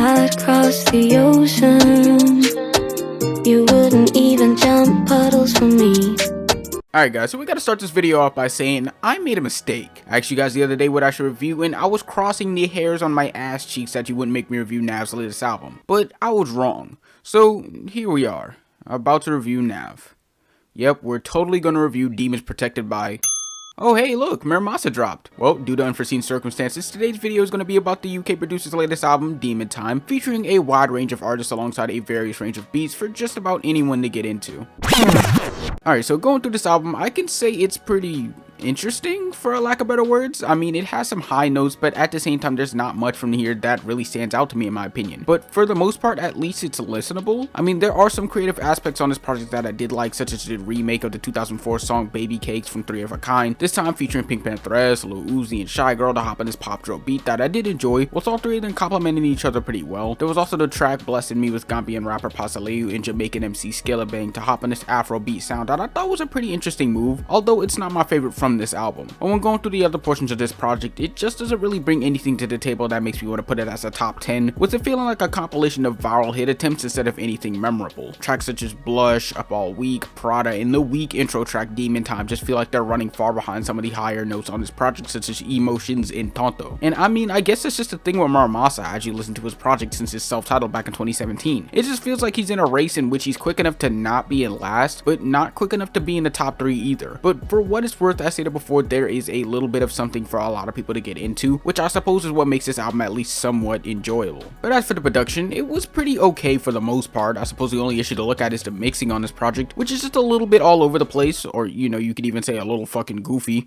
I'd cross the ocean. You wouldn't even jump puddles for me. Alright guys, so we gotta start this video off by saying I made a mistake. I asked you guys the other day what I should review, and I was crossing the hairs on my ass cheeks that you wouldn't make me review Nav's latest album. But I was wrong. So here we are, about to review Nav. Yep, we're totally gonna review Demons Protected by... Oh hey look, Mura Masa dropped. Well, due to unforeseen circumstances, today's video is going to be about the UK producer's latest album, Demon Time, featuring a wide range of artists alongside a various range of beats for just about anyone to get into. Alright, so going through this album, I can say it's pretty interesting, for a lack of better words. I mean, it has some high notes, but at the same time, there's not much from here that really stands out to me in my opinion. But for the most part, at least it's listenable. I mean, there are some creative aspects on this project that I did like, such as the remake of the 2004 song Baby Cakes from 3 of a Kind, this time featuring PinkPantheress, Lil Uzi, and Shy Girl to hop on this pop drill beat that I did enjoy, with all three of them complementing each other pretty well. There was also the track Blessing Me with Gambian rapper Pasaleu and Jamaican MC Skillabang to hop on this Afro beat sound that I thought was a pretty interesting move, although it's not my favorite from this album. But when going through the other portions of this project, it just doesn't really bring anything to the table that makes me want to put it as a top 10, with it feeling like a compilation of viral hit attempts instead of anything memorable. Tracks such as Blush, Up All Week, Prada, and the weak intro track Demon Time just feel like they're running far behind some of the higher notes on this project, such as Emotions and Tonto. And I mean, I guess it's just a thing with Mura Masa as you listen to his project since his self-titled back in 2017. It just feels like he's in a race in which he's quick enough to not be in last, but not quick enough to be in the top 3 either. But for what it's worth, I stated before, there is a little bit of something for a lot of people to get into, which I suppose is what makes this album at least somewhat enjoyable. But as for the production, it was pretty okay for the most part. I suppose the only issue to look at is the mixing on this project, which is just a little bit all over the place, or you know, you could even say a little fucking goofy.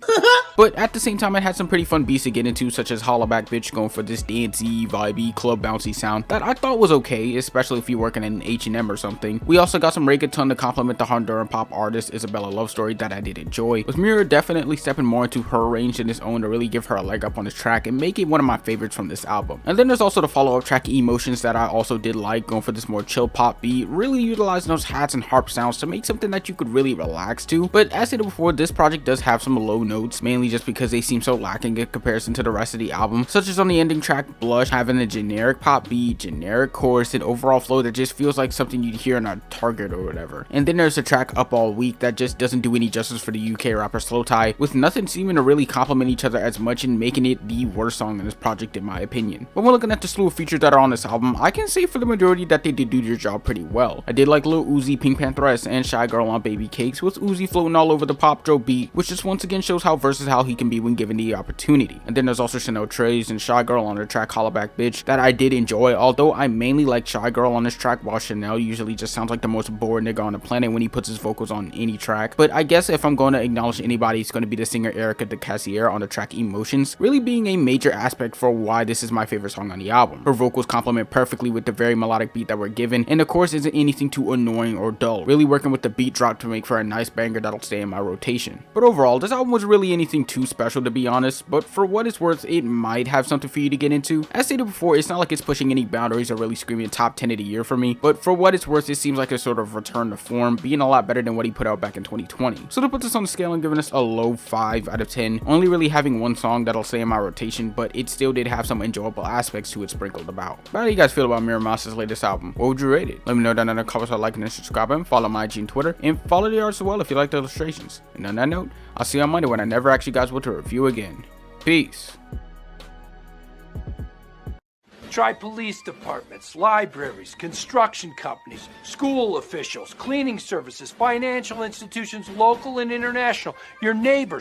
But at the same time, it had some pretty fun beats to get into, such as Holla Back Bitch going for this dancey, vibey, club bouncy sound that I thought was okay, especially if you're working in H&M or something. We also got some reggaeton to complement the Honduran pop artist Isabella Love Story that I did enjoy, with Mura definitely stepping more into her range in his own to really give her a leg up on this track and make it one of my favorites from this album. And then there's also the follow-up track Emotions that I also did like, going for this more chill pop beat, really utilizing those hats and harp sounds to make something that you could really relax to. But as stated before, this project does have some low notes, mainly just because they seem so lacking in comparison to the rest of the album, such as on the ending track Blush having a generic pop beat, generic chorus, and overall flow that just feels like something you'd hear in a Target or whatever. And then there's the track Up All Week that just doesn't do any justice for the UK rapper Slow Tie, with nothing seeming to really complement each other as much and making it the worst song in this project in my opinion. But when looking at the slew of features that are on this album, I can say for the majority that they did do their job pretty well. I did like Lil Uzi, PinkPantheress, and Shy Girl on Baby Cakes, with Uzi floating all over the pop drill beat, which just once again shows how versatile he can be when given the opportunity. And then there's also Chanel Trey's and Shy Girl on the track Holla Back Bitch that I did enjoy, although I mainly like Shy Girl on this track, while Chanel usually just sounds like the most bored nigga on the planet when he puts his vocals on any track. But I guess if I'm going to acknowledge anybody, it's going to be the singer Erica de Cassier on the track Emotions, really being a major aspect for why this is my favorite song on the album. Her vocals complement perfectly with the very melodic beat that we're given, and the chorus isn't anything too annoying or dull, really working with the beat drop to make for a nice banger that'll stay in my rotation. But overall, this album was really anything too special to be honest, but for what it's worth, it might have something for you to get into. As stated before, it's not like it's pushing any boundaries or really screaming top 10 of the year for me, but for what it's worth, it seems like a sort of return to form, being a lot better than what he put out back in 2020. So to put this on the scale, I'm giving this a low 5 out of 10, only really having one song that'll stay in my rotation, but it still did have some enjoyable aspects to it sprinkled about. But how do you guys feel about Mura Masa's latest album? What would you rate it? Let me know down in the comments. Like and subscribe, and follow my IG and Twitter, and follow the arts as well if you like the illustrations. And on that note, I'll see you on Monday when I never ask you guys what to review again. Peace. Try police departments, libraries, construction companies, school officials, cleaning services, financial institutions, local and international, your neighbors,